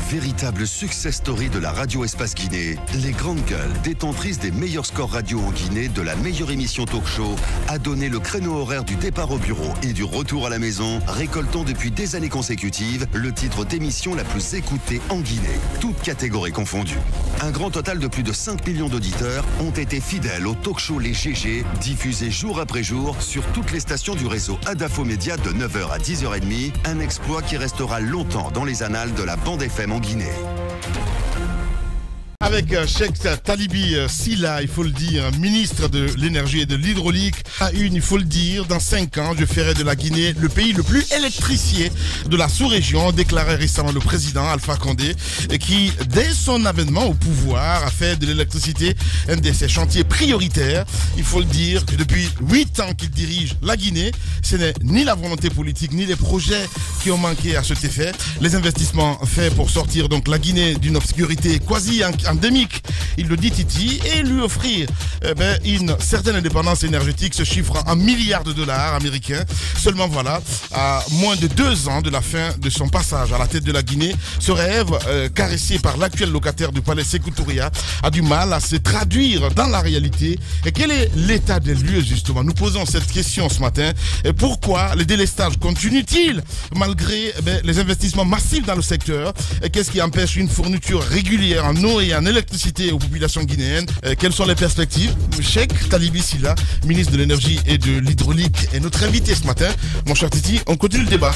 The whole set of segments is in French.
véritable success story de la radio Espace Guinée, les grandes gueules, détentrices des meilleurs scores radio en Guinée, de la meilleure émission talk show, a donné le créneau horaire du départ au bureau et du retour à la maison, récoltant depuis des années consécutives le titre d'émission la plus écoutée en Guinée, toutes catégories confondues. Un grand total de plus de 5 millions d'auditeurs ont été fidèles au talk show Les GG, diffusé jour après jour sur toutes les stations du réseau Adafo Média de 9h à 10h30, un exploit qui restera longtemps dans les annales de la bande FM en Guinée. Avec Cheikh Talibi Silla, il faut le dire, ministre de l'énergie et de l'hydraulique, il faut le dire, dans 5 ans, je ferai de la Guinée le pays le plus électrifié de la sous-région, déclarait récemment le président Alpha Condé, qui, dès son avènement au pouvoir, a fait de l'électricité un de ses chantiers prioritaires. Il faut le dire que depuis 8 ans qu'il dirige la Guinée, ce n'est ni la volonté politique, ni les projets qui ont manqué à cet effet. Les investissements faits pour sortir donc la Guinée d'une obscurité quasi endémique, il le dit Titi, et lui offrir une certaine indépendance énergétique se chiffre en milliards de dollars américains. Seulement voilà, à moins de 2 ans de la fin de son passage à la tête de la Guinée, ce rêve caressé par l'actuel locataire du palais Sékou Touria a du mal à se traduire dans la réalité. Et quel est l'état des lieux justement? Nous posons cette question ce matin. Et pourquoi les délestages continuent-ils malgré les investissements massifs dans le secteur? Et qu'est-ce qui empêche une fourniture régulière en eau et en électricité aux populations guinéennes? Quelles sont les perspectives? Cheikh Talibi Silla, ministre de l'énergie et de l'hydraulique, est notre invité ce matin. Mon cher Titi, on continue le débat.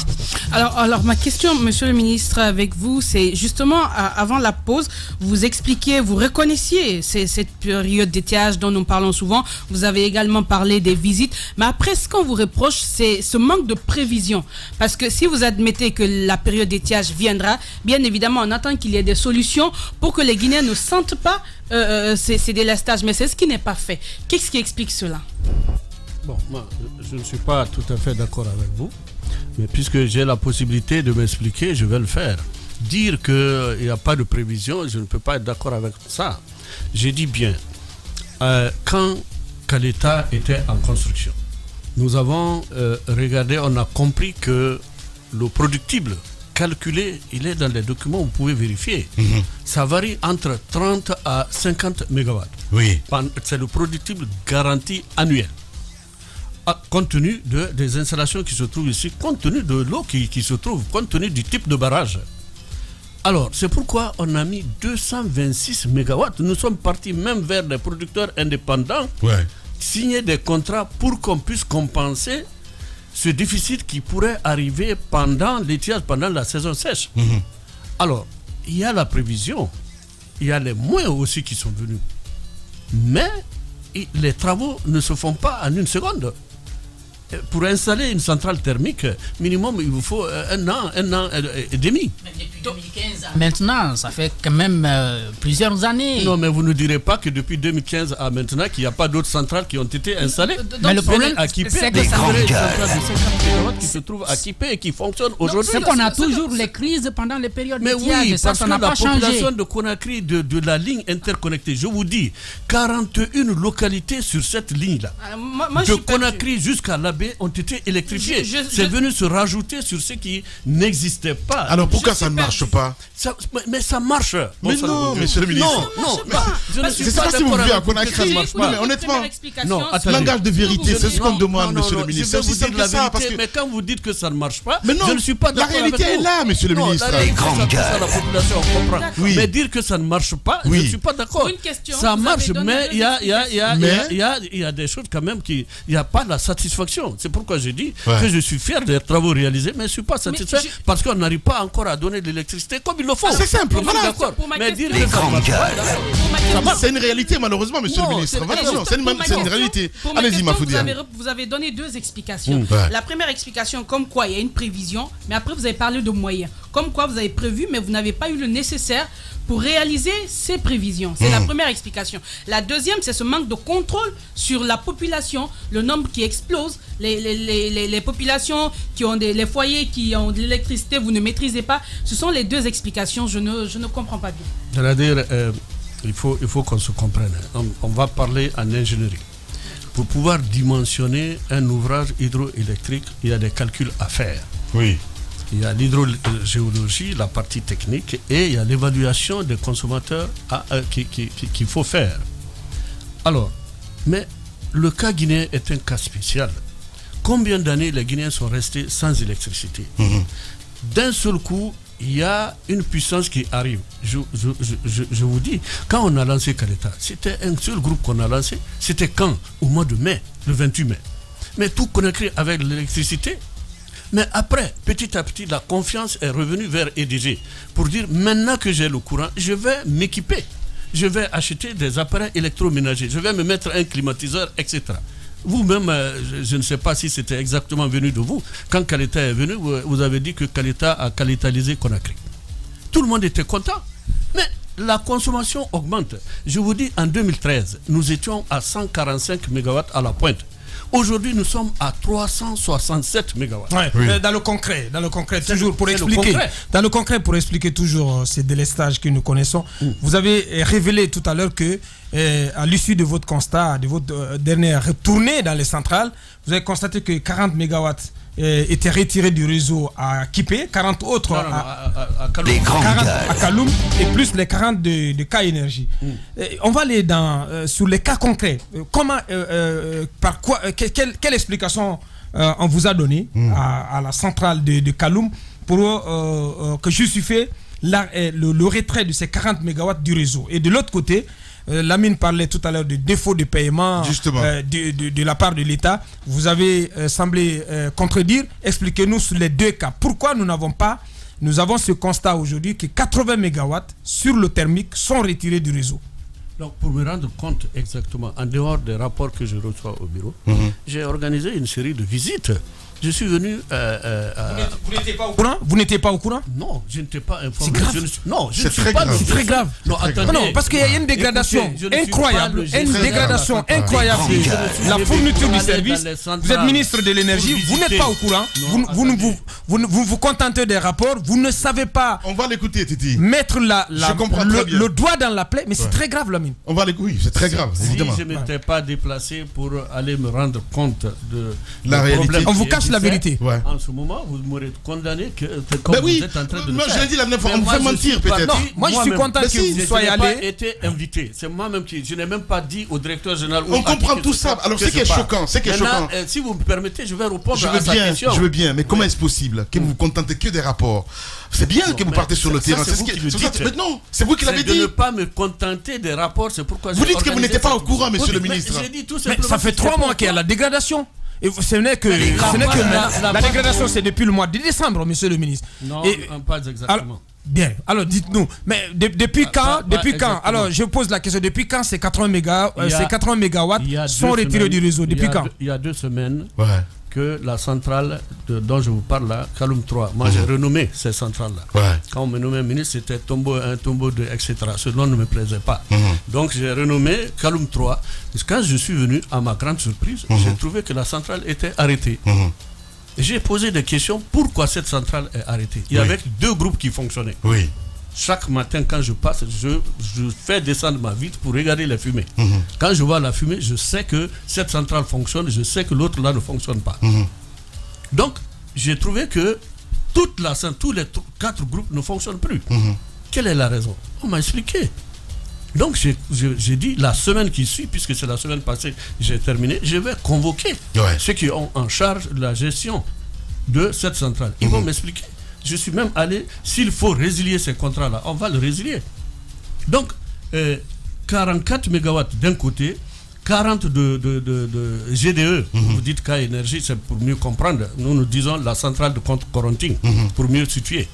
Alors ma question, monsieur le ministre, avec vous, c'est justement avant la pause, vous expliquiez, vous reconnaissiez cette période d'étiage dont nous parlons souvent. Vous avez également parlé des visites, mais après ce qu'on vous reproche, c'est ce manque de prévision. Parce que si vous admettez que la période d'étiage viendra, bien évidemment, on attend qu'il y ait des solutions pour que les Guinéens ne sentent pas ces délestages, mais c'est ce qui n'est pas fait. Qu'est-ce qui explique cela? Bon, moi, je ne suis pas tout à fait d'accord avec vous, mais puisque j'ai la possibilité de m'expliquer, je vais le faire. Dire qu'il n'y a pas de prévision, je ne peux pas être d'accord avec ça. J'ai dit bien, quand l'État était en construction, nous avons regardé, on a compris que le productible calculé, il est dans les documents, vous pouvez vérifier. Ça varie entre 30 à 50 mégawatts. Oui. C'est le productible garanti annuel. Compte tenu des installations qui se trouvent ici, compte tenu de l'eau qui se trouve, compte tenu du type de barrage. Alors, c'est pourquoi on a mis 226 mégawatts. Nous sommes partis même vers des producteurs indépendants, signer des contrats pour qu'on puisse compenser ce déficit qui pourrait arriver pendant l'étiage, pendant la saison sèche. Alors, il y a la prévision, il y a les moyens aussi qui sont venus. Mais les travaux ne se font pas en une seconde. Pour installer une centrale thermique, minimum, il vous faut un an et demi. Mais depuis 2015 à maintenant, ça fait quand même plusieurs années. Non, mais vous ne direz pas que depuis 2015 à maintenant, qu'il n'y a pas d'autres centrales qui ont été installées. Mais le problème, c'est que ça qui se trouvent équipées et qui fonctionnent aujourd'hui. C'est qu'on a toujours les crises pendant les périodes mais d'étiage. Oui, parce ça que n'a la pas changé. population de Conakry, de la ligne interconnectée, je vous dis, 41 localités sur cette ligne-là. De Conakry jusqu'à l'Abbé ont été électrifiés. C'est venu se rajouter sur ce qui n'existait pas. Alors pourquoi ça ne marche pas? Mais ça marche. Mais non, monsieur le ministre. Non. Je ne sais pas si vous vivez à Conakry. Mais honnêtement, langage de vérité, c'est ce qu'on demande, monsieur le ministre. Je vais vous dire la vérité, mais quand vous dites que ça ne marche pas, je ne suis pas d'accord. La réalité est là, monsieur le ministre. La population comprend. Mais dire que ça ne marche pas, je ne suis pas d'accord. Ça marche, mais il y a des choses quand même qui, il n'y a pas la satisfaction. C'est pourquoi je dis que je suis fier des travaux réalisés, mais je ne suis pas satisfait parce qu'on n'arrive pas encore à donner de l'électricité comme il le faut. C'est simple, voilà. Mais dire que ça marche pas, c'est une réalité malheureusement, monsieur le ministre. C'est une réalité. Allez-y, Mafoudia. Vous avez donné 2 explications. La première explication, comme quoi il y a une prévision, mais après vous avez parlé de moyens. Comme quoi vous avez prévu, mais vous n'avez pas eu le nécessaire pour réaliser ces prévisions. C'est la première explication. La deuxième, c'est ce manque de contrôle sur la population, le nombre qui explose, les populations qui ont les foyers qui ont de l'électricité, vous ne maîtrisez pas. Ce sont les 2 explications, je ne comprends pas bien. C'est-à-dire, il faut qu'on se comprenne. On va parler en ingénierie. Pour pouvoir dimensionner un ouvrage hydroélectrique, il y a des calculs à faire. Oui. Il y a l'hydrogéologie, la partie technique, et il y a l'évaluation des consommateurs qu'il faut faire. Alors, mais le cas guinéen est un cas spécial. Combien d'années les Guinéens sont restés sans électricité? D'un seul coup, il y a une puissance qui arrive. Je vous dis, quand on a lancé Kaleta, c'était un seul groupe qu'on a lancé. C'était quand? Au mois de mai, le 28 mai. Mais tout connecté avec l'électricité. Mais après, petit à petit, la confiance est revenue vers EDG pour dire, maintenant que j'ai le courant, je vais m'équiper. Je vais acheter des appareils électroménagers. Je vais me mettre un climatiseur, etc. Vous-même, je ne sais pas si c'était exactement venu de vous. Quand Kaleta est venu, vous avez dit que Kaleta a calétalisé Conakry. Tout le monde était content. Mais la consommation augmente. Je vous dis, en 2013, nous étions à 145 MW à la pointe. Aujourd'hui, nous sommes à 367 MW. Ouais, oui. Dans le concret, toujours pour expliquer. Dans le concret, pour expliquer toujours ces délestages que nous connaissons, vous avez révélé tout à l'heure que, à l'issue de votre constat, de votre dernière tournée dans les centrales, vous avez constaté que 40 MW étaient retirés du réseau à Kipé, 40 autres à Kaloum, et plus les 40 de K Énergie. On va aller sur les cas concrets. Comment, par quoi, quelle explication on vous a donné à la centrale de Kaloum pour que justifie le retrait de ces 40 MW du réseau? Et de l'autre côté, Lamine parlait tout à l'heure de défaut de paiement de la part de l'État. Vous avez semblé contredire. Expliquez-nous sur les deux cas. Pourquoi nous avons ce constat aujourd'hui que 80 MW sur le thermique sont retirés du réseau? Donc, pour me rendre compte exactement, en dehors des rapports que je reçois au bureau, j'ai organisé une série de visites. Je suis venu. Vous n'étiez pas au courant? Vous n'étiez pas au courant? Non, je n'étais pas informé. C'est grave. Non, je ne suis pas. C'est très grave. Non, attendez. Non, parce qu'il y a une dégradation incroyable. Une dégradation incroyable. La fourniture du service. Vous êtes ministre de l'énergie, vous n'êtes pas au courant. Vous vous contentez des rapports. Vous ne savez pas. On va l'écouter, Titi. Mettre le doigt dans la plaie, mais c'est très grave, Lamine. On va l'écouter. Oui, c'est très grave, évidemment. Si je ne m'étais pas déplacé pour aller me rendre compte de la réalité. On vous cache la vérité. Ouais. En ce moment, vous m'aurez condamné comme vous êtes en train de le faire. Je l'ai dit la dernière fois, on me fait mentir peut-être. Moi, je suis content que vous soyez allé. Je n'ai pas été invité. C'est moi-même qui. Je n'ai même pas dit au directeur général. On comprend tout ça. Alors, ce qui est choquant, si vous me permettez, je vais répondre à sa question. Je veux bien, mais comment est-ce possible que vous vous contentez que des rapports? C'est bien que vous partez sur le terrain. C'est vous qui le dites. Mais non, c'est vous qui l'avez dit. De ne pas me contenter des rapports, c'est pourquoi. Vous dites que vous n'étiez pas au courant, monsieur le ministre. Mais ça fait 3 mois qu'il y a la dégradation. Et ce n'est que la dégradation, c'est depuis le mois de décembre, monsieur le ministre. Non, pas exactement. Bien, alors dites-nous, mais depuis quand, alors je pose la question, depuis quand ces 80 MW sont retirés du réseau? Depuis quand? Il y a 2 semaines que la centrale dont je vous parle là, Kaloum 3, moi j'ai renommé ces centrales-là. Quand on me nommait ministre, c'était Tombo 1, Tombo 2, etc. Ce nom ne me plaisait pas. Donc j'ai renommé Kaloum 3. Quand je suis venu, à ma grande surprise, j'ai trouvé que la centrale était arrêtée. J'ai posé des questions, pourquoi cette centrale est arrêtée? Il y avait 2 groupes qui fonctionnaient. Chaque matin, quand je passe, je fais descendre ma vitre pour regarder les fumées. Quand je vois la fumée, je sais que cette centrale fonctionne, je sais que l'autre là ne fonctionne pas. Donc, j'ai trouvé que tous les 4 groupes ne fonctionnent plus. Quelle est la raison? On m'a expliqué. Donc, j'ai dit, la semaine qui suit, puisque c'est la semaine passée, j'ai terminé, je vais convoquer ceux qui ont en charge la gestion de cette centrale. Ils vont m'expliquer. Je suis même allé, s'il faut résilier ces contrats-là, on va le résilier. Donc, 44 MW d'un côté, 40 de GDE, vous dites K Énergie, c'est pour mieux comprendre. Nous disons la centrale de Coronting, pour mieux situer.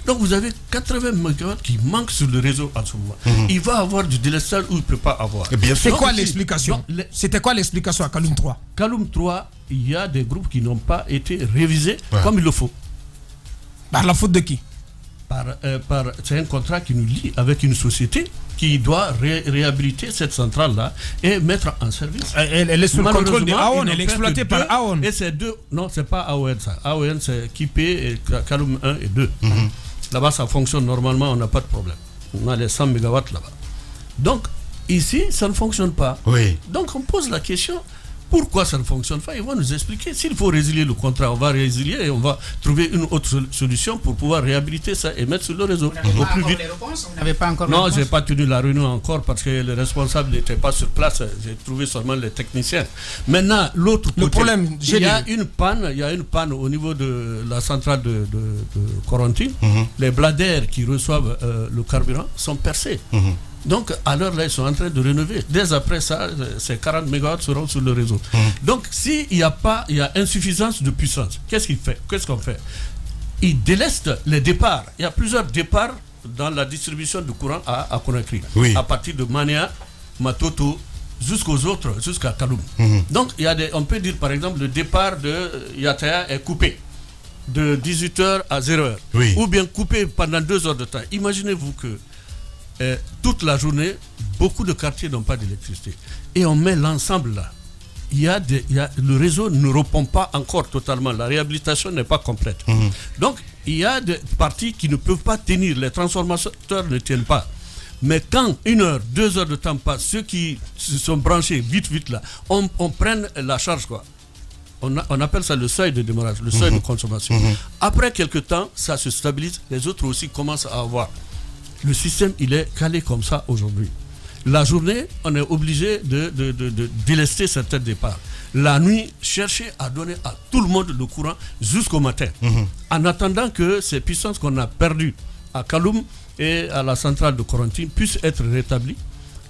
Donc vous avez 80 MW qui manquent sur le réseau en ce moment. Il va avoir du délestage ou il ne peut pas avoir. C'est quoi l'explication? C'était quoi l'explication à Kaloum 3? Kaloum 3, il y a des groupes qui n'ont pas été révisés comme il le faut. Par la faute de qui? C'est un contrat qui nous lie avec une société qui doit réhabiliter cette centrale-là et mettre en service. Elle est sous le contrôle de AON, elle est exploitée par AON. Et c'est 2, non, c'est pas AON ça. AON, c'est Kipé et Kaloum 1 et 2. Là-bas, ça fonctionne normalement, on n'a pas de problème. On a les 100 MW là-bas. Donc, ici, ça ne fonctionne pas. Donc, on pose la question, Pourquoi ça ne fonctionne pas? Ils vont nous expliquer. S'il faut résilier le contrat, on va résilier et on va trouver une autre solution pour pouvoir réhabiliter ça et mettre sur le réseau au plus vite. Vous n'avez pas encore Non, je n'ai pas tenu la réunion encore parce que le responsable n'était pas sur place. J'ai trouvé seulement les techniciens. Maintenant, l'autre côté, problème, il y a une panne au niveau de la centrale de Corentin. Les bladères qui reçoivent le carburant sont percés. Donc, à l'heure là, ils sont en train de rénover. Dès après ça, ces 40 MW seront sur le réseau. Donc, s'il y a insuffisance de puissance, qu'est-ce qu'on fait? Ils délestent les départs. Il y a plusieurs départs dans la distribution du courant à Conakry. À partir de Mania, Matoto, jusqu'aux autres, jusqu'à Kaloum. Donc, on peut dire, par exemple, le départ de Yataya est coupé de 18h à 0h. Ou bien coupé pendant 2 heures de temps. Imaginez-vous que toute la journée, beaucoup de quartiers n'ont pas d'électricité. Et on met l'ensemble là. Le réseau ne répond pas encore totalement. La réhabilitation n'est pas complète. Donc, il y a des parties qui ne peuvent pas tenir. Les transformateurs ne tiennent pas. Mais quand 1 heure, 2 heures de temps passent, ceux qui se sont branchés vite là, on prenne la charge, quoi. On appelle ça le seuil de démarrage, le seuil de consommation. Après quelques temps, ça se stabilise. Les autres aussi commencent à avoir. Le système, il est calé comme ça aujourd'hui. La journée, on est obligé de délester certains départs. La nuit, chercher à donner à tout le monde le courant jusqu'au matin. En attendant que ces puissances qu'on a perdues à Kaloum et à la centrale de Corentin puissent être rétablies,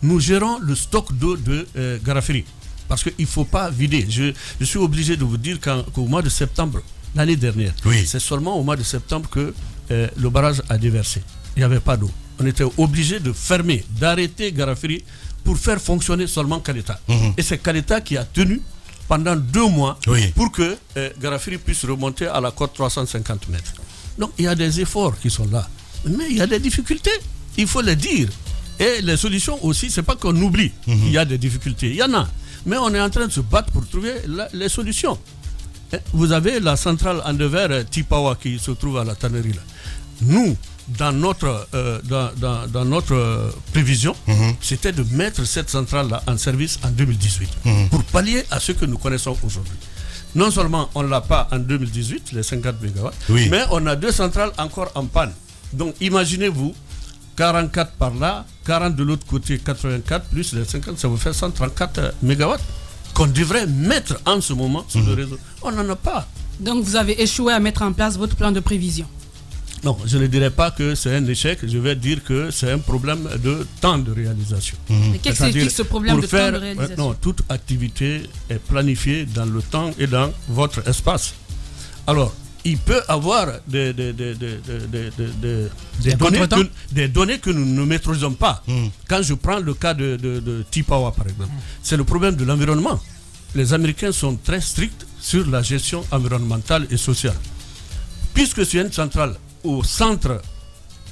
nous gérons le stock d'eau de Garafiri. Parce qu'il ne faut pas vider. Je suis obligé de vous dire qu'au mois de septembre, l'année dernière, c'est seulement au mois de septembre que le barrage a déversé. Il n'y avait pas d'eau. On était obligé de fermer, d'arrêter Garafiri pour faire fonctionner seulement Kaleta. Et c'est Kaleta qui a tenu pendant 2 mois pour que Garafiri puisse remonter à la côte 350 mètres. Donc il y a des efforts qui sont là. Mais il y a des difficultés, il faut le dire. Et les solutions aussi, ce n'est pas qu'on oublie qu'il y a des difficultés. Il y en a. Mais on est en train de se battre pour trouver les solutions. Vous avez la centrale en devers Tipawa qui se trouve à la tannerie là. Nous, dans notre prévision, c'était de mettre cette centrale-là en service en 2018 pour pallier à ce que nous connaissons aujourd'hui. Non seulement on ne l'a pas en 2018, les 50 MW, mais on a 2 centrales encore en panne. Donc imaginez-vous, 44 par là, 40 de l'autre côté, 84 plus les 50, ça vous fait 134 MW qu'on devrait mettre en ce moment sur le réseau. On n'en a pas. Donc vous avez échoué à mettre en place votre plan de prévision? Non, je ne dirais pas que c'est un échec, je vais dire que c'est un problème de temps de réalisation. Mais qu'est-ce qui explique ce problème de temps de réalisation? Non, toute activité est planifiée dans le temps et dans votre espace. Alors, il peut y avoir des données que nous ne maîtrisons pas. Quand je prends le cas de Tipawa, par exemple, c'est le problème de l'environnement. Les Américains sont très stricts sur la gestion environnementale et sociale. Puisque c'est une centrale au centre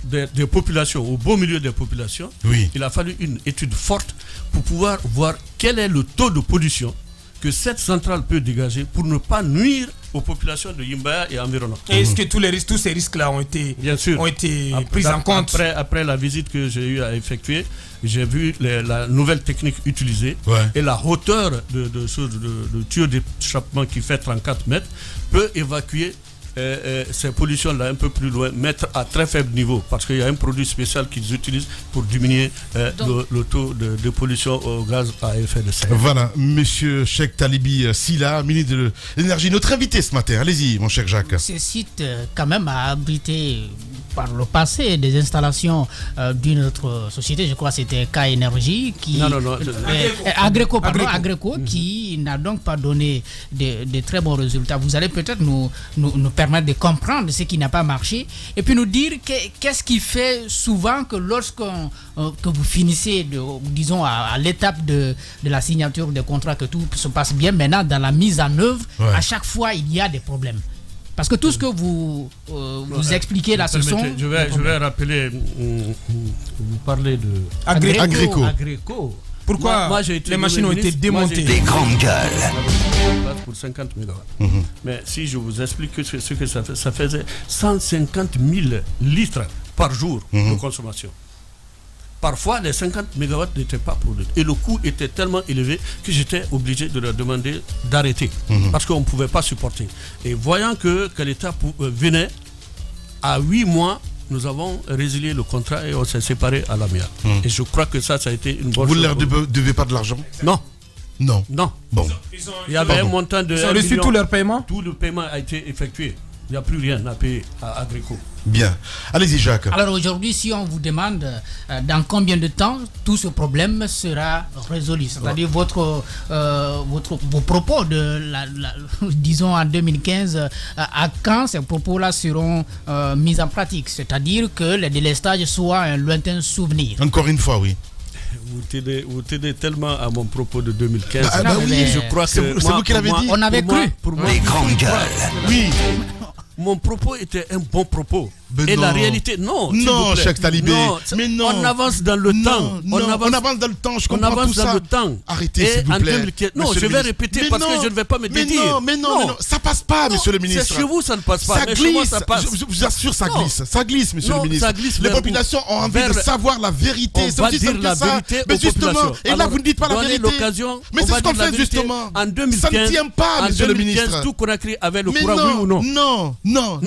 des populations, au beau milieu des populations, il a fallu une étude forte pour pouvoir voir quel est le taux de pollution que cette centrale peut dégager pour ne pas nuire aux populations de Yimbaya et environnant. Est-ce que tous ces risques-là ont été pris en compte? Après la visite que j'ai eu à effectuer, j'ai vu la nouvelle technique utilisée et la hauteur de tuyau d'échappement qui fait 34 mètres peut évacuer ces pollutions-là un peu plus loin, mettre à très faible niveau, parce qu'il y a un produit spécial qu'ils utilisent pour diminuer le taux de pollution au gaz à effet de serre. Voilà, monsieur Cheikh Talibi Silla, ministre de l'Énergie, notre invité ce matin. Allez-y, mon cher Jacques. Ce site, quand même, a abrité par le passé des installations d'une autre société, je crois que c'était K Énergie, qui Agreco, qui n'a donc pas donné de très bons résultats. Vous allez peut-être nous permettre de comprendre ce qui n'a pas marché et puis nous dire qu'est-ce qui fait souvent que que vous finissez disons à l'étape de la signature des contrats, que tout se passe bien, maintenant dans la mise en œuvre, à chaque fois il y a des problèmes. Parce que tout ce que vous expliquez là, ce sont... Je vais rappeler, vous parlez de... Agreco. Pourquoi les machines ont été démontées? Des grandes gueules. Pour 50 MW. Mais si je vous explique ce que ça fait, ça faisait 150 000 litres par jour de consommation. Parfois, les 50 MW n'étaient pas produits. Et le coût était tellement élevé que j'étais obligé de leur demander d'arrêter. Parce qu'on ne pouvait pas supporter. Et voyant que l'État venait, à 8 mois, nous avons résilié le contrat et on s'est séparés à l'amiable. Et je crois que ça a été une bonne chose. Vous ne leur devez pas de l'argent? Non. Non. Bon. Il y avait un montant de... Ils ont reçu tout leur paiement? Tout le paiement a été effectué. Il n'y a plus rien à payer à Agrico. Bien. Allez-y, Jacques. Alors aujourd'hui, si on vous demande dans combien de temps tout ce problème sera résolu, c'est-à-dire vos propos de, disons en 2015, à quand ces propos-là seront mis en pratique, c'est-à-dire que le délestage soit un lointain souvenir. Encore une fois, oui. Vous tenez tellement à mon propos de 2015. Oui, je crois que c'est vous qui l'avez dit. On avait cru. Pour moi, Les grandes gueules. Oui. Mon propos était un bon propos. Ben et non. la réalité, non. Non, Cheikh Talibé. Mais non. On avance dans le temps. On avance dans le temps, je comprends tout ça. On avance dans le temps. Arrêtez, s'il vous plaît. 2015, non, je vais répéter parce que je ne vais pas me dédire. Mais non, ça passe pas, monsieur le ministre. C'est chez vous, ça ne passe pas. Ça mais glisse, chez moi, ça passe. je vous assure, ça glisse. Ça glisse, monsieur le ministre. Ça glisse les populations ont envie de savoir la vérité. On va dire la vérité aux populations. Et là, vous ne dites pas la vérité. Mais c'est ce qu'on fait justement. En 2015, ça ne tient pas, monsieur le ministre. Tout Conakry avait le courant, oui ou non? Non.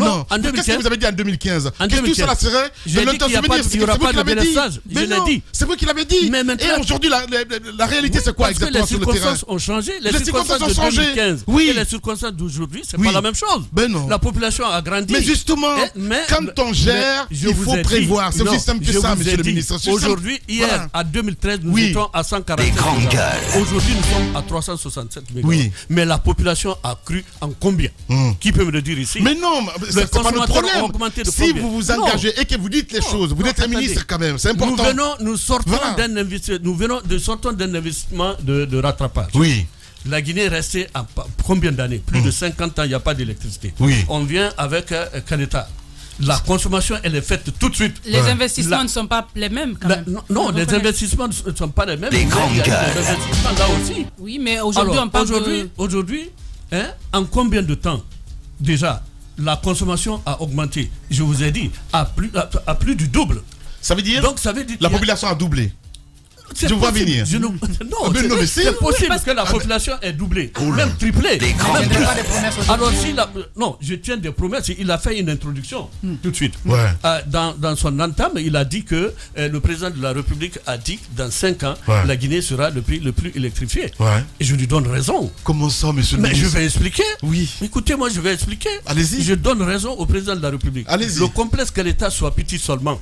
Qu'est-ce que vous avez dit en 2015? Qu'est-ce que cela serait? J'ai dit qu'il n'y aura pas de délestage. Je l'ai dit. C'est vous qui l'avez dit. Mais maintenant, et aujourd'hui, la réalité, c'est quoi exactement sur le terrain? Les circonstances ont changé. Les circonstances de 2015 et les circonstances d'aujourd'hui, c'est pas la même chose. Ben non. La population a grandi. Mais justement, quand on gère, il faut prévoir. C'est aussi simple que ça, monsieur le ministre. Aujourd'hui, hier, à 2013, nous étions à 147 MW. Aujourd'hui, nous sommes à 367 MW. Mais la population a cru en combien? Qui peut me le dire ici? Mais non, c'est pas notre problème. Si vous vous engagez et que vous dites les choses, vous êtes un ministre quand même, c'est important. Nous sortons d'un investissement de rattrapage. Oui. La Guinée est restée à combien d'années? Plus de 50 ans, il n'y a pas d'électricité. Oui. On vient avec Kaleta. La consommation, elle est faite tout de suite. Les investissements ne sont pas les mêmes quand même. Non, les investissements ne sont pas les mêmes. Les grandes gueules. Les investissements là aussi. Oui, mais aujourd'hui, on parle Aujourd'hui, en combien de temps déjà la consommation a augmenté? Je vous ai dit, à plus du double. Ça veut dire, donc, ça veut dire la population a doublé. Je vois venir. Non, c'est possible parce que la population est doublée, même triplée. Alors, non, je tiens des promesses. Il a fait une introduction tout de suite. Dans son entame, il a dit que le président de la République a dit que dans 5 ans, la Guinée sera le pays le plus électrifié. Et je lui donne raison. Comment ça, monsieur le ministre? Mais je vais expliquer. Oui. Écoutez-moi, je vais expliquer. Allez-y. Je donne raison au président de la République. Allez-y. Le complexe Kaleta soit petit seulement.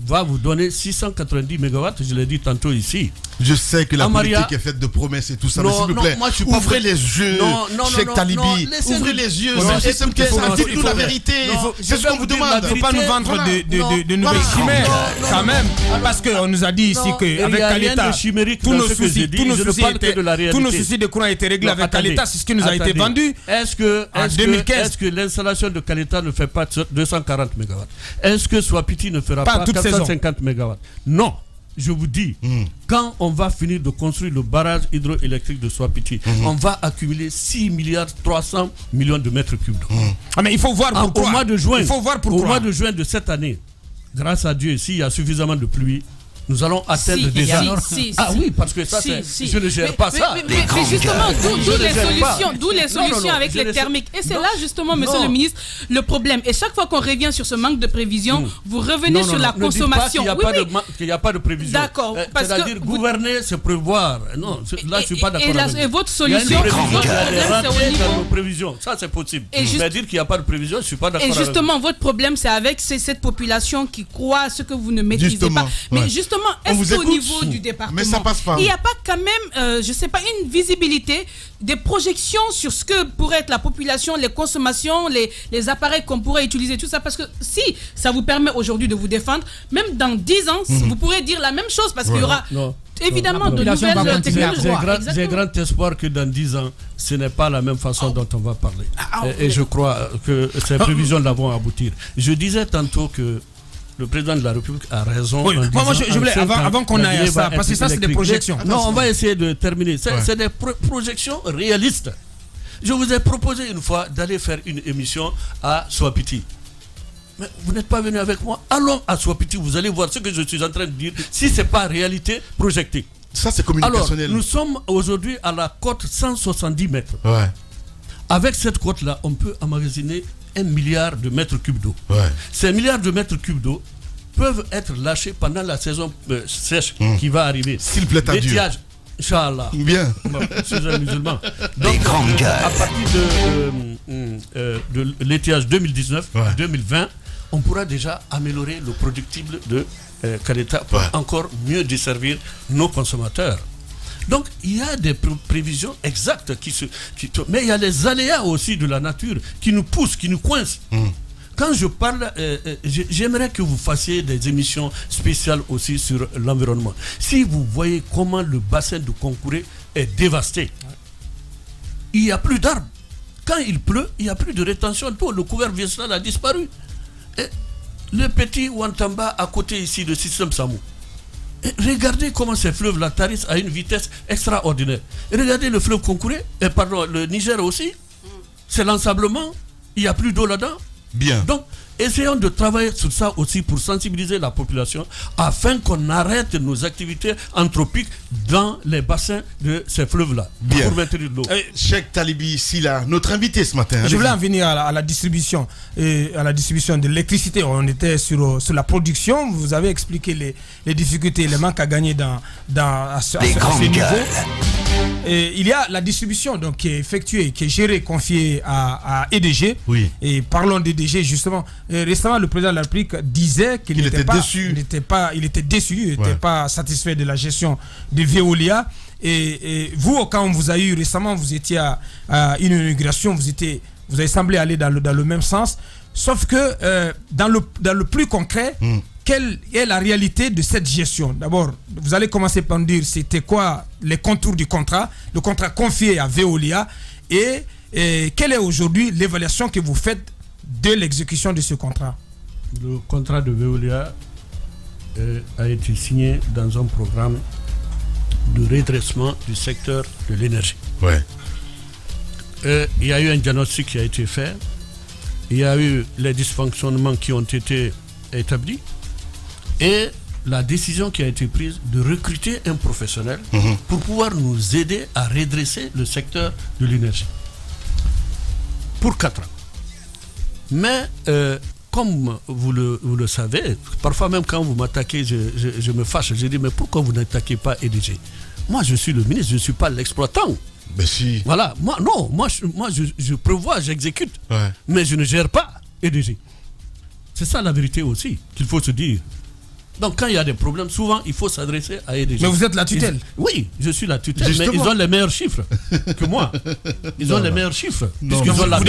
Va vous donner 690 MW, je l'ai dit tantôt ici. Je sais que la politique est faite de promesses et tout ça, mais s'il vous plaît, ouvrez les yeux, Cheikh Talibi, ouvrez les yeux, c'est simple que ça, dites-nous la vérité, c'est ce qu'on vous demande. Il ne faut pas nous vendre de nouvelles chimères, quand même, parce qu'on nous a dit ici qu'avec Kaleta, tous nos soucis de courant étaient réglés avec Kaleta, c'est ce qui nous a été vendu en 2015. Est-ce que l'installation de Kaleta ne fait pas 240 MW? Est-ce que Swapiti ne fera pas 450 MW? Non. Je vous dis, quand on va finir de construire le barrage hydroélectrique de Swapiti, on va accumuler 6 milliards 300 millions de mètres cubes. Mais il faut voir pourquoi. Au mois de juin, il faut voir pourquoi. Au mois de juin de cette année, grâce à Dieu, s'il y a suffisamment de pluie, nous allons atteindre déjà. Oui, parce que ça, je ne gère pas ça. Mais justement, d'où les solutions avec les thermiques. Et c'est là justement, monsieur le ministre, le problème. Et chaque fois qu'on revient sur ce manque de prévision, vous revenez sur la consommation. Il n'y a pas de prévision. D'accord. C'est-à-dire gouverner, c'est prévoir. Non, là, je ne suis pas d'accord. Et votre solution, c'est au niveau nos prévisions. Ça, c'est possible. Mais dire qu'il n'y a pas de prévision, je ne suis pas d'accord. Et justement, votre problème, c'est avec cette population qui croit à ce que vous ne maîtrisez pas. Mais justement, est-ce qu'au niveau du département, mais ça passe pas. Il n'y a pas quand même, je sais pas, une visibilité, des projections sur ce que pourrait être la population, les consommations, les appareils qu'on pourrait utiliser, tout ça? Parce que si ça vous permet aujourd'hui de vous défendre, même dans 10 ans, vous pourrez dire la même chose parce qu'il y aura... Évidemment, de nouvelles technologies. J'ai grand espoir que dans 10 ans, ce n'est pas la même façon dont on va parler. Et je crois que ces prévisions vont aboutir. Je disais tantôt que le président de la République a raison. Oui. Moi, je voulais, avant qu'on aille à ça, parce que ça, c'est des projections. Non, on va essayer de terminer. C'est des projections réalistes. Je vous ai proposé une fois d'aller faire une émission à Swapiti. Mais vous n'êtes pas venu avec moi. Allons à Swapiti, vous allez voir ce que je suis en train de dire. Si ce n'est pas réalité projetée. Ça, c'est communicationnel. Alors, nous sommes aujourd'hui à la côte 170 mètres. Ouais. Avec cette côte-là, on peut emmagasiner 1 milliard de mètres cubes d'eau. Ouais. Ces milliards de mètres cubes d'eau peuvent être lâchés pendant la saison sèche qui va arriver. S'il plaît à Dieu. Inch'Allah. Bien. C'est un musulman. Donc, à partir de l'étiage 2019-2020, on pourra déjà améliorer le productible de Kadeta pour encore mieux desservir nos consommateurs. Donc, il y a des prévisions exactes mais il y a les aléas aussi de la nature qui nous poussent, qui nous coincent. Quand je parle, j'aimerais que vous fassiez des émissions spéciales aussi sur l'environnement. Si vous voyez comment le bassin de Konkouré est dévasté, il n'y a plus d'arbres. Quand il pleut, il n'y a plus de rétention d'eau. Le couvert végétal a disparu. Et le petit Wantamba à côté ici de système Samou. Et regardez comment ces fleuves-là tarissent à une vitesse extraordinaire. Et regardez le fleuve Konkouré, le Niger aussi. C'est l'ensablement. Il n'y a plus d'eau là-dedans. Bien. Donc, essayons de travailler sur ça aussi pour sensibiliser la population afin qu'on arrête nos activités anthropiques dans les bassins de ces fleuves-là. Bien. Pour maintenir de l'eau. Cheikh Talibi Silla, notre invité ce matin. Je voulais en venir à la distribution de l'électricité. On était sur la production. Vous avez expliqué les difficultés, les manques à gagner à ce niveau. Et il y a la distribution donc, qui est effectuée, qui est gérée, confiée à EDG. Oui. Et parlons d'EDG justement. Récemment, le président de la République disait qu'il était déçu. Il n'était pas satisfait de la gestion de Veolia. Et vous, quand on vous a eu récemment, vous étiez à une inauguration, vous avez semblé aller dans le même sens. Sauf que dans le plus concret, quelle est la réalité de cette gestion? D'abord, vous allez commencer par me dire c'était quoi les contours du contrat, le contrat confié à Veolia, et quelle est aujourd'hui l'évaluation que vous faites de l'exécution de ce contrat? Le contrat de Veolia a été signé dans un programme de redressement du secteur de l'énergie. Ouais. Il y a eu un diagnostic qui a été fait, il y a eu les dysfonctionnements qui ont été établis, et la décision qui a été prise de recruter un professionnel pour pouvoir nous aider à redresser le secteur de l'énergie. Pour 4 ans. Mais, comme vous le savez, parfois même quand vous m'attaquez, je me fâche. Je dis, mais pourquoi vous n'attaquez pas EDG? Moi, je suis le ministre, je ne suis pas l'exploitant. Ben si. Voilà, moi je prévois, j'exécute. Ouais. Mais je ne gère pas EDG. C'est ça la vérité aussi, qu'il faut se dire. Donc quand il y a des problèmes, souvent il faut s'adresser à EDG. Mais vous êtes la tutelle? Oui, je suis la tutelle. Justement. Mais ils ont les meilleurs chiffres que moi. Ils ont les meilleurs chiffres. Vous devez avoir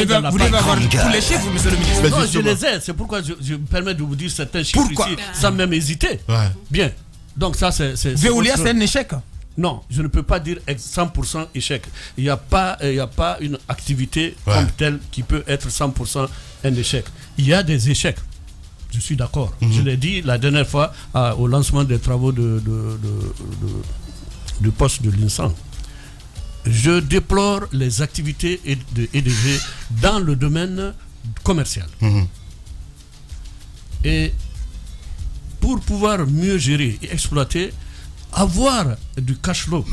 tous les chiffres, monsieur le ministre. Non, je les ai. C'est pourquoi je me permets de vous dire certains chiffres ici, sans même hésiter. Ouais. Bien. Donc ça c'est Veolia, c'est un échec? Non, je ne peux pas dire 100% échec. Il n'y a pas une activité comme telle qui peut être 100% un échec. Il y a des échecs. Je suis d'accord. Je l'ai dit la dernière fois au lancement des travaux du poste de l'INSAN. Je déplore les activités de EDG dans le domaine commercial. Et pour pouvoir mieux gérer et exploiter, avoir du cash flow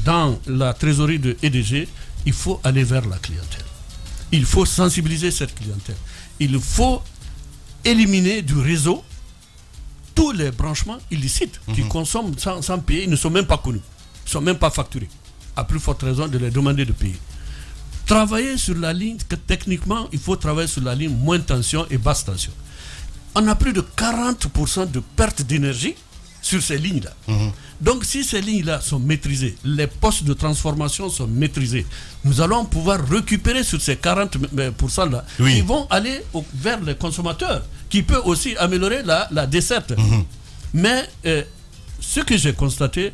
dans la trésorerie de EDG, il faut aller vers la clientèle. Il faut sensibiliser cette clientèle. Il faut éliminer du réseau tous les branchements illicites qui consomment sans payer. Ils ne sont même pas connus. Ils ne sont même pas facturés. À plus forte raison de les demander de payer. Travailler sur la ligne, techniquement, il faut travailler sur la ligne moins tension et basse tension. On a plus de 40% de perte d'énergie sur ces lignes-là. Donc si ces lignes-là sont maîtrisées, les postes de transformation sont maîtrisés, nous allons pouvoir récupérer sur ces 40%-là qui vont aller vers les consommateurs, qui peut aussi améliorer la desserte. Mais ce que j'ai constaté,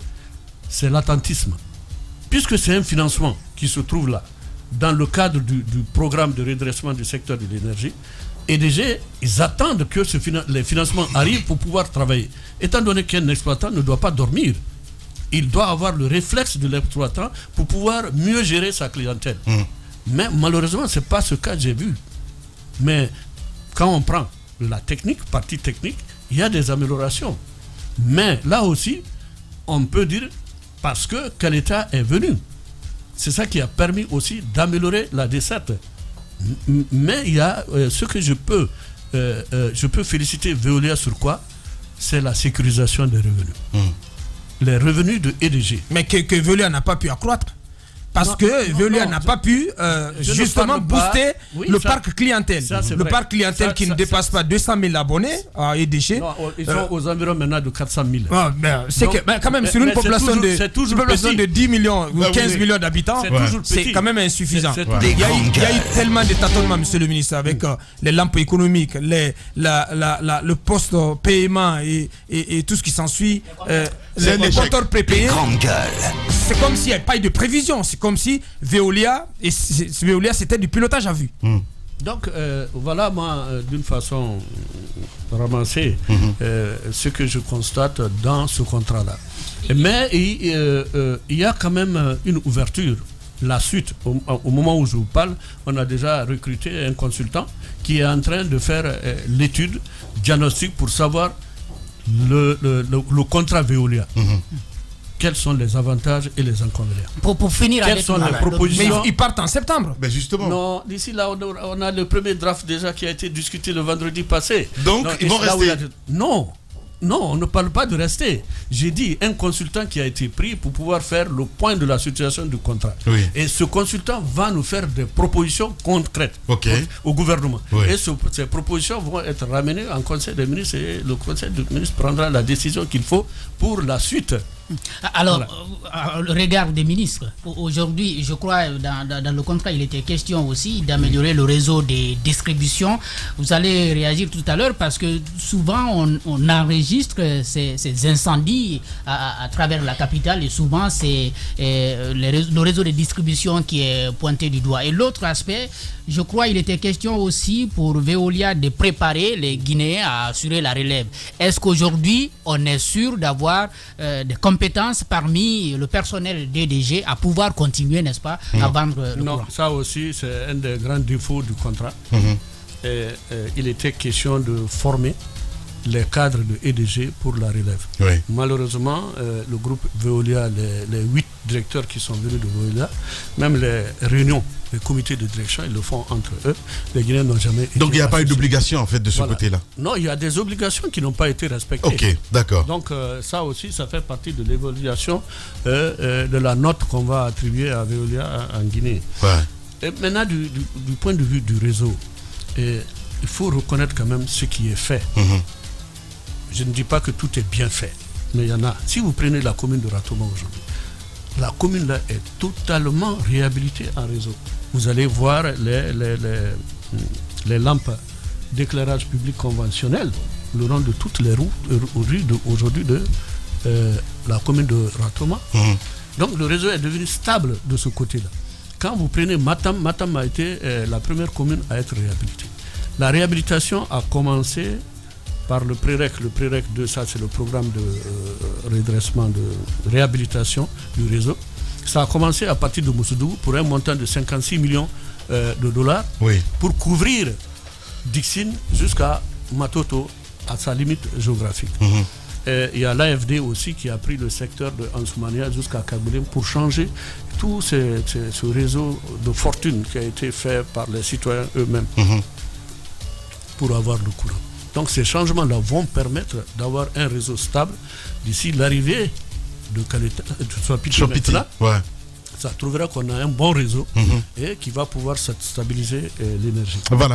c'est l'attentisme. Puisque c'est un financement qui se trouve là, dans le cadre du programme de redressement du secteur de l'énergie, EDG, ils attendent que les financements arrivent pour pouvoir travailler. Étant donné qu'un exploitant ne doit pas dormir, il doit avoir le réflexe de l'exploitant pour pouvoir mieux gérer sa clientèle. Mais malheureusement, ce n'est pas ce cas que j'ai vu. Mais quand on prend la partie technique, il y a des améliorations. Mais là aussi, on peut dire parce que Kaleta est venu. C'est ça qui a permis aussi d'améliorer la desserte. Mais il y a ce que je peux féliciter Veolia sur quoi? C'est la sécurisation des revenus. Les revenus de EDG. Mais que Veolia n'a pas pu accroître. Parce que Veolia n'a pas pu justement booster le parc clientèle. Le parc clientèle qui ne dépasse pas 200 000 abonnés à EDG. Non, ils sont aux environs maintenant de 400 000. C'est quand même sur une population de 10 millions ou 15 millions d'habitants, c'est quand même insuffisant. Il y a eu tellement de tâtonnements, monsieur le ministre, avec les lampes économiques, le post-paiement et tout ce qui s'ensuit. Les compteurs prépayés. C'est comme s'il n'y avait pas eu de prévision. C'est comme si Veolia c'était du pilotage à vue. Donc voilà, moi, d'une façon ramassée, ce que je constate dans ce contrat-là. Mais il y a quand même une ouverture. La suite, au moment où je vous parle, on a déjà recruté un consultant qui est en train de faire l'étude diagnostic pour savoir le contrat Veolia. Quels sont les avantages et les inconvénients? Pour finir, quelles sont les propositions? Mais ils partent en septembre. Mais justement. Non, d'ici là, on a le premier draft déjà qui a été discuté le vendredi passé. Donc, ils vont rester. Non, on ne parle pas de rester. J'ai dit un consultant qui a été pris pour pouvoir faire le point de la situation du contrat. Oui. Et ce consultant va nous faire des propositions concrètes au gouvernement. Oui. Et ces propositions vont être ramenées en Conseil des ministres et le Conseil des ministres prendra la décision qu'il faut pour la suite. Alors, le regard des ministres, aujourd'hui, je crois, dans le contrat, il était question aussi d'améliorer le réseau des distributions. Vous allez réagir tout à l'heure parce que souvent, on enregistre ces incendies à travers la capitale et souvent, c'est le réseau de distribution qui est pointé du doigt. Et l'autre aspect, je crois, il était question aussi pour Veolia de préparer les Guinéens à assurer la relève. Est-ce qu'aujourd'hui, on est sûr d'avoir des compétences parmi le personnel DDG à pouvoir continuer, n'est-ce pas, à vendre le courant? Ça aussi, c'est un des grands défauts du contrat. Il était question de former les cadres de EDG pour la relève. Oui. Malheureusement, le groupe Veolia, les 8 directeurs qui sont venus de Veolia, même les réunions, les comités de direction, ils le font entre eux. Les Guinéens n'ont jamais été. Donc il n'y a pas eu d'obligation en fait de ce côté-là? Non, il y a des obligations qui n'ont pas été respectées. Ok, d'accord. Donc ça aussi, ça fait partie de l'évaluation de la note qu'on va attribuer à Veolia en Guinée. Ouais. Et maintenant, du point de vue du réseau, il faut reconnaître quand même ce qui est fait. Je ne dis pas que tout est bien fait, mais il y en a. Si vous prenez la commune de Ratoma aujourd'hui, la commune là est totalement réhabilitée en réseau. Vous allez voir les lampes d'éclairage public conventionnel le long de toutes les rues aujourd'hui de la commune de Ratoma. Donc le réseau est devenu stable de ce côté-là. Quand vous prenez Matam, Matam a été la première commune à être réhabilitée. La réhabilitation a commencé par le PREREC. Le PREREC 2, ça c'est le programme de redressement, de réhabilitation du réseau. Ça a commencé à partir de Moussoudou pour un montant de 56 millions de dollars pour couvrir Dixine jusqu'à Matoto à sa limite géographique. Il y a l'AFD aussi qui a pris le secteur de Ansoumania jusqu'à Kaboulém pour changer tout ce réseau de fortune qui a été fait par les citoyens eux-mêmes pour avoir le courant. Donc ces changements-là vont permettre d'avoir un réseau stable d'ici l'arrivée de Kaleta, de là. Ça trouvera qu'on a un bon réseau et qui va pouvoir stabiliser l'énergie. Voilà.